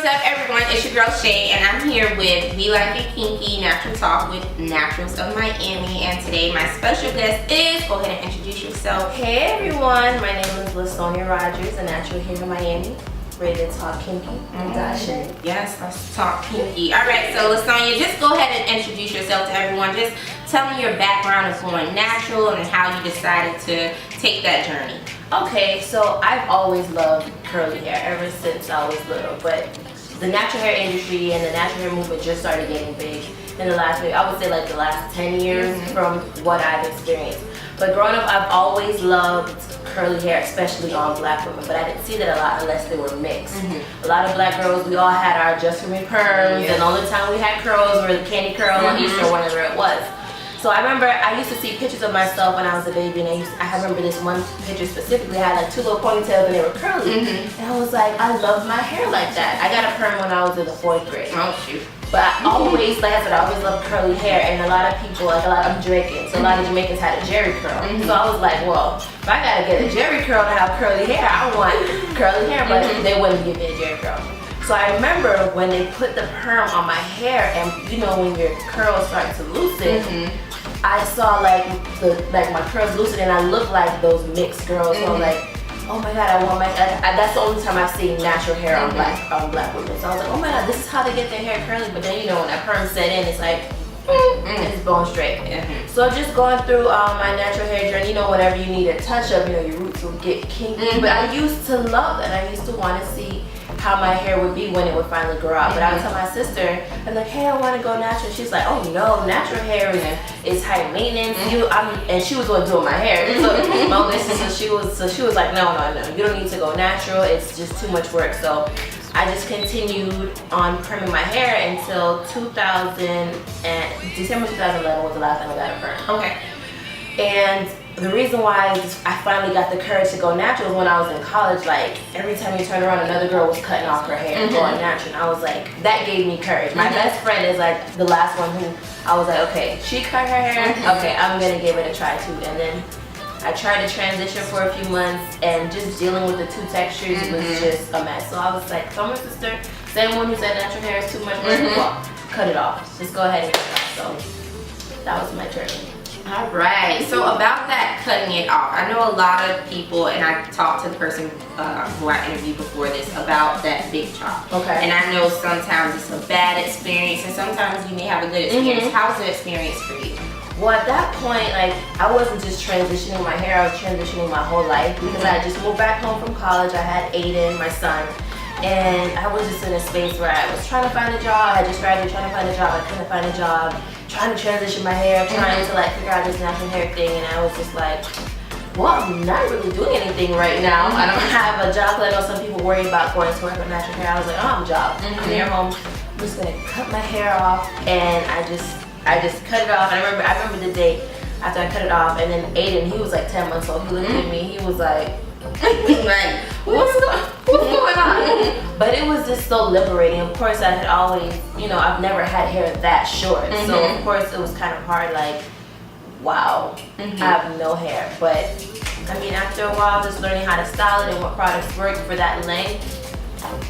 up, everyone? It's your girl Shay, and I'm here with We Like It Kinky Natural Talk with Naturals of Miami. And today my special guest is, go ahead and introduce yourself. Hey everyone, my name is Lasonya Rogers, a natural here in Miami. Ready to talk kinky? Shay? Yes, let's talk kinky. All right, so Lasonya, just go ahead and introduce yourself to everyone. Just tell me your background of going natural and how you decided to take that journey. Okay, so I've always loved curly hair ever since I was little, but the natural hair industry and the natural hair movement just started getting big in the last, I would say like the last 10 years from what I've experienced. But growing up, I've always loved curly hair, especially on black women, but I didn't see that a lot unless they were mixed. A lot of black girls, we all had our just for me perms, and the only time we had curls were the candy curl on Easter or whatever it was. So I remember I used to see pictures of myself when I was a baby, and I remember this one picture specifically had like two little ponytails and they were curly. And I was like, I love my hair like that. I got a perm when I was in the 4th grade. Oh shoot. But I always, like I said, I always loved curly hair, and a lot of people, like I'm Jamaican, so a lot of Jamaicans had a jerry curl. So I was like, well, if I gotta get a jerry curl to have curly hair, I want curly hair, but they wouldn't give me a jerry curl. So I remember when they put the perm on my hair, and you know when your curls start to loosen, I saw like my curls loosen, and I looked like those mixed girls. So I was like, oh my god, I want my. That's the only time I've seen natural hair on black women. So I was like, oh my god, this is how they get their hair curly. But then you know when that perm set in, it's like it's bone straight. So just going through my natural hair journey, you know, whenever you need a touch up, you know, your roots will get kinky. But I used to love that. I used to want to see how my hair would be when it would finally grow out. But I would tell my sister, I'm like, hey, I want to go natural. She's like, oh no, natural hair is high maintenance. And she was the one doing my hair. So my older sister, she was like, no, you don't need to go natural. It's just too much work. So I just continued on perming my hair until December 2011 was the last time I got a perm. Okay. And the reason why I finally got the courage to go natural was when I was in college. Like every time you turn around, another girl was cutting off her hair and going natural. And I was like, that gave me courage. My best friend is like the last one who I was like, okay, she cut her hair. Okay, I'm gonna give it a try too. And then I tried to transition for a few months, and just dealing with the two textures was just a mess. So I was like, so my sister, same one who said natural hair is too much work, well, cut it off. Just go ahead and cut it off. So that was my journey. All right, so about that cutting it off, I know a lot of people, and I talked to the person who I interviewed before this about that big chop. Okay. And I know sometimes it's a bad experience, and sometimes you may have a good experience. How's the experience for you? Well, at that point, like, I wasn't just transitioning my hair, I was transitioning my whole life, because I just moved back home from college. I had Aiden, my son, and I was just in a space where I was trying to find a job. I just graduated trying to find a job. I couldn't find a job. Trying to transition my hair, trying to like figure out this natural hair thing, and I was just like, well, I'm not really doing anything right now. I don't have a job. I know some people worry about going to work with natural hair. I was like, I don't have a job. I'm here home. I'm just gonna cut my hair off, and I just cut it off. And I remember the day after I cut it off, and then Aiden, he was like 10 months old. He looked at me. He was like, what's going on? But it was just so liberating. Of course, I had always, you know, I've never had hair that short. So of course it was kind of hard, like, wow, I have no hair. But I mean, after a while, just learning how to style it and what products work for that length,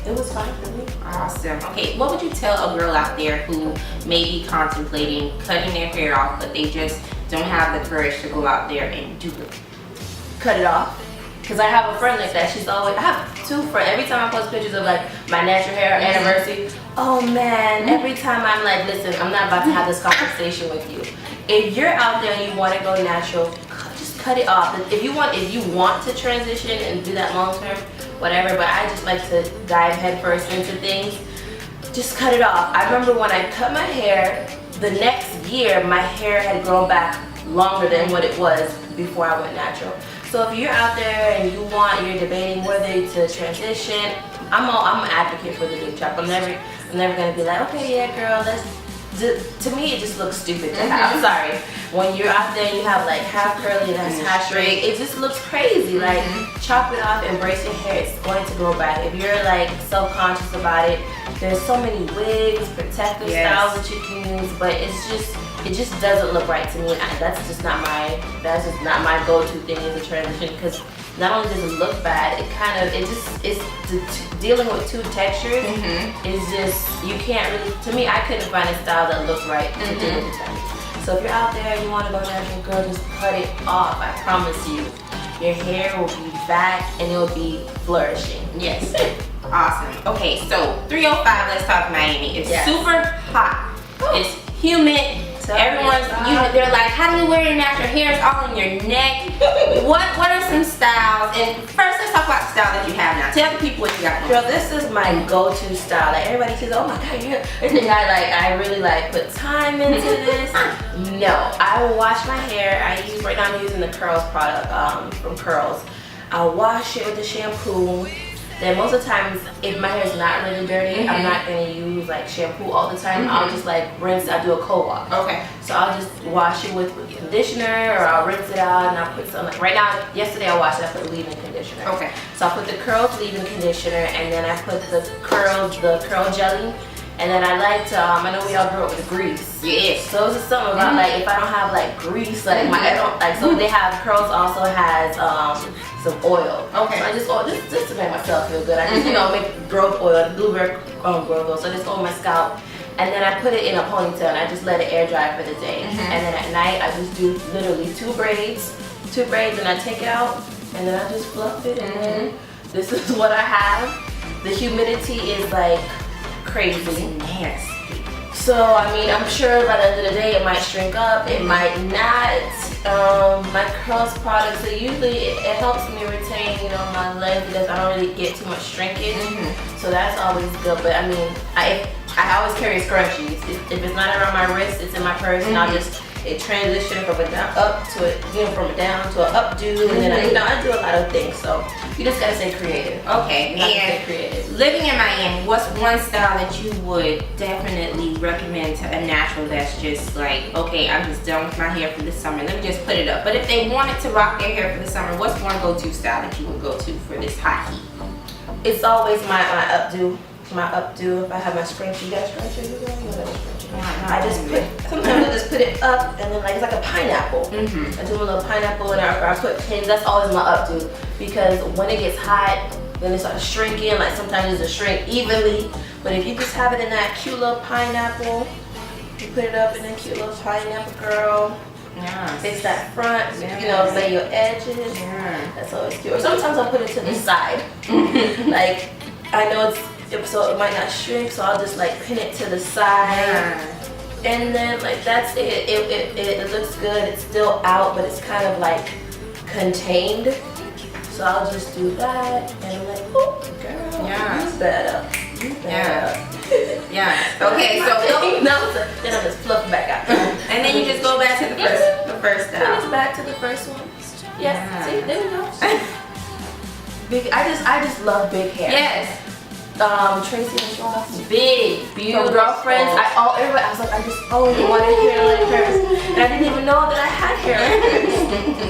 it was fine for me. Awesome. Okay, what would you tell a girl out there who may be contemplating cutting their hair off, but they just don't have the courage to go out there and do it? Cut it off. Because I have a friend like that. She's always, I have two friends. Every time I post pictures of like my natural hair anniversary, oh man, every time I'm like, listen, I'm not about to have this conversation with you. If you're out there and you want to go natural, just cut it off. If you want to transition and do that long term, whatever, but I just like to dive headfirst into things, just cut it off. I remember when I cut my hair, the next year my hair had grown back longer than what it was before I went natural. So if you're out there and you're debating whether to transition, I'm an advocate for the big chop. I'm never gonna be like, okay, yeah, girl, to me it just looks stupid to have. I'm sorry. When you're out there and you have like half curly and half straight, it just looks crazy. Like, chop it off, embrace your hair, it's going to grow back. If you're like self-conscious about it, there's so many wigs, protective styles that you can use, but it's just it just doesn't look right to me. That's just not my go-to thing as a transition, because not only does it look bad, it's dealing with two textures. Is just, you can't really, to me, I couldn't find a style that looked right to deal with the texture. So if you're out there and you want to go natural, girl, just cut it off. I promise you, your hair will be back and it will be flourishing. Yes. Awesome. Okay, so 305, let's talk Miami. It's super hot. It's humid. They're like, how do you wear your natural hair? It's all in your neck. What are some styles? And first, let's talk about the style that you have now. Tell the people what you got. Girl, this is my go-to style. Like, everybody says, oh my God, you think I really put time into this? No, I wash my hair. Right now I'm using the Curls product from Curls. I'll wash it with the shampoo. Then most of the times, if my hair is not really dirty, I'm not gonna use shampoo all the time. I'll just rinse. I'll do a co-wash. Okay. So I'll just wash it with conditioner, or I'll rinse it out and I'll put some. Right now, yesterday I washed it. I put leave-in conditioner. Okay. So I'll put the Curls leave-in conditioner, and then I put the curl jelly. And then I like to, I know we all grew up with grease. Yes. So it's just something about if I don't have grease, so they have, Curls also has some oil. Okay. So I just to make myself feel good. I just, make growth oil, blueberry growth oil. So I just oil my scalp. And then I put it in a ponytail and I just let it air dry for the day. And then at night I just do literally two braids and I take it out and then I just fluff it and then this is what I have. The humidity is crazy. Nasty. So I mean, I'm sure by the end of the day it might shrink up, it might not. My Curls products, so usually it helps me retain, my length, because I don't really get too much shrinkage. So that's always good. But I mean, I always carry scrunchies. If it's not around my wrist, it's in my purse, and I'll just transition from a down up to it, from a down to an updo, and then I do a lot of things. So you just gotta stay creative. Okay. And living in Miami, what's one style that you would definitely recommend to a natural that's just okay, I'm just done with my hair for the summer, let me just put it up? But if they wanted to rock their hair for the summer, what's one go-to style that you would go to for this hot heat? It's always my updo. If I have my scrunchie, you got a scrunchie? I just sometimes I just put it up and then it's like a pineapple. I do a little pineapple and I put pins. That's always my updo, because when it gets hot, then it starts shrinking. Sometimes it doesn't shrink evenly, but if you just have it in that cute little pineapple, you put it up in a cute little pineapple, girl. Yeah. Fix that front, lay your edges. Yeah. That's always cute. Or sometimes I'll put it to the side. I know so it might not shrink, so I'll just pin it to the side, and then that's it. It looks good. It's still out, but it's kind of contained. So I'll just do that, and I'm oh girl, you better. Yeah. Okay, so then I'll just fluff back out, and then you just go back to the first style. Finish back to the first one. Yes. See, there we go. I just love big hair. Yes. Tracy and Jones, big, beautiful girlfriends. I was I just only wanted hair like hers, and I didn't even know that I had hair like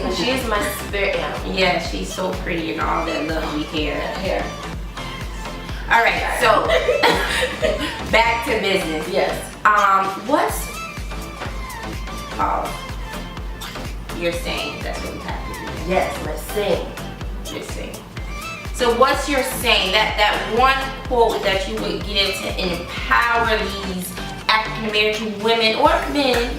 hers. She is my spirit animal. Yeah, she's so pretty and all that lovely hair. All right, so back to business. Yes. What's you're saying? That's what we have to do. Yes, my sing. You're saying. So what's your saying? That one quote that you would give to empower these African American women or men,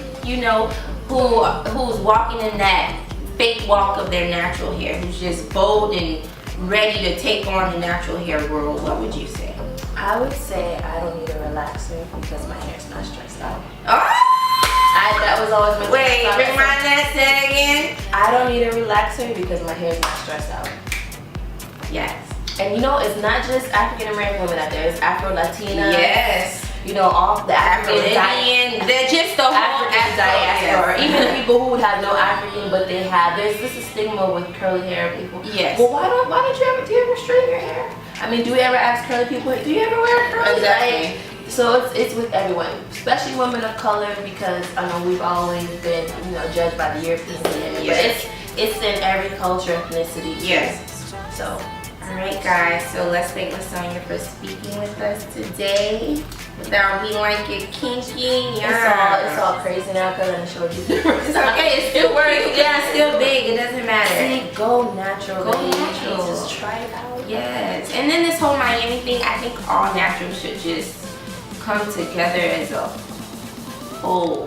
who's walking in that fake walk of their natural hair, who's just bold and ready to take on the natural hair world? What would you say? I would say I don't need a relaxer because my hair's not stressed out. That was always my Wait, remind that, say again. I don't need a relaxer because my hair's not stressed out. Yes. And it's not just African American women out there, it's Afro-Latina. Yes. All the Afro-Indian, they're just the whole African diaspora. Or even people who would have no African, but they have. There's a stigma with curly hair people. Yes. Well, why don't you ever straighten your hair? I mean, do we ever ask curly people, do you ever wear curly? Exactly. So it's with everyone, especially women of color, because I know we've always been, judged by the European standard. Yes. But it's in every culture, ethnicity. Yes. So. Alright guys, so let's thank Lasonya for speaking with us today. That'll be like it kinky. It's all crazy now because I showed you. It's okay. It still works. Yeah, it's still big. It doesn't matter. See, go natural. Go natural. Just try it out. Yes. And then this whole Miami thing, I think all natural should just come together as a whole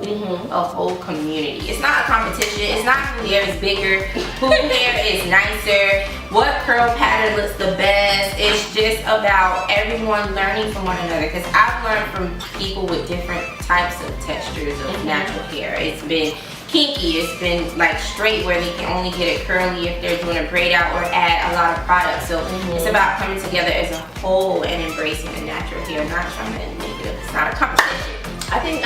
community. It's not a competition. It's not who hair is bigger, who hair is nicer, what curl pattern looks the best. It's just about everyone learning from one another, because I've learned from people with different types of textures of natural hair. It's been kinky, it's been like straight where they can only get it curly if they're doing a braid out or add a lot of products. So it's about coming together as a whole and embracing the natural hair, not trying to make it. It's not a competition. I think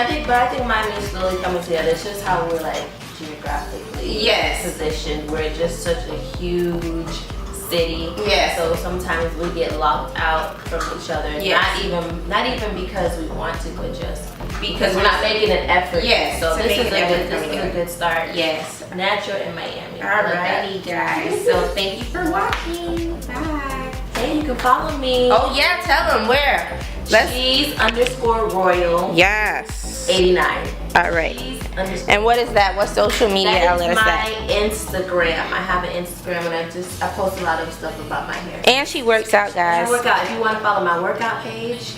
Miami's slowly coming together. It's just how we're like geographically positioned. We're just such a huge city. So sometimes we get locked out from each other. Not even because we want to, but just because we're not making an effort. So this is a good start. Natural in Miami. Alrighty guys. So thank you for watching. Bye. Hey, you can follow me. Oh yeah, tell them where. Cheese_royal. Yes. 89. All right. And what is that? What social media outlet is that? My Instagram. I have an Instagram and I post a lot of stuff about my hair. And she works out, guys. I work out. If you want to follow my workout page,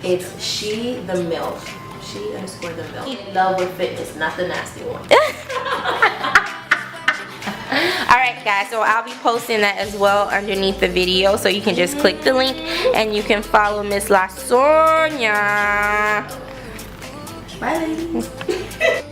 it's She the MILF. She_the_MILF. In love with fitness, not the nasty one. Alright guys, so I'll be posting that as well underneath the video, so you can just click the link and you can follow Miss Lasonya. Bye ladies.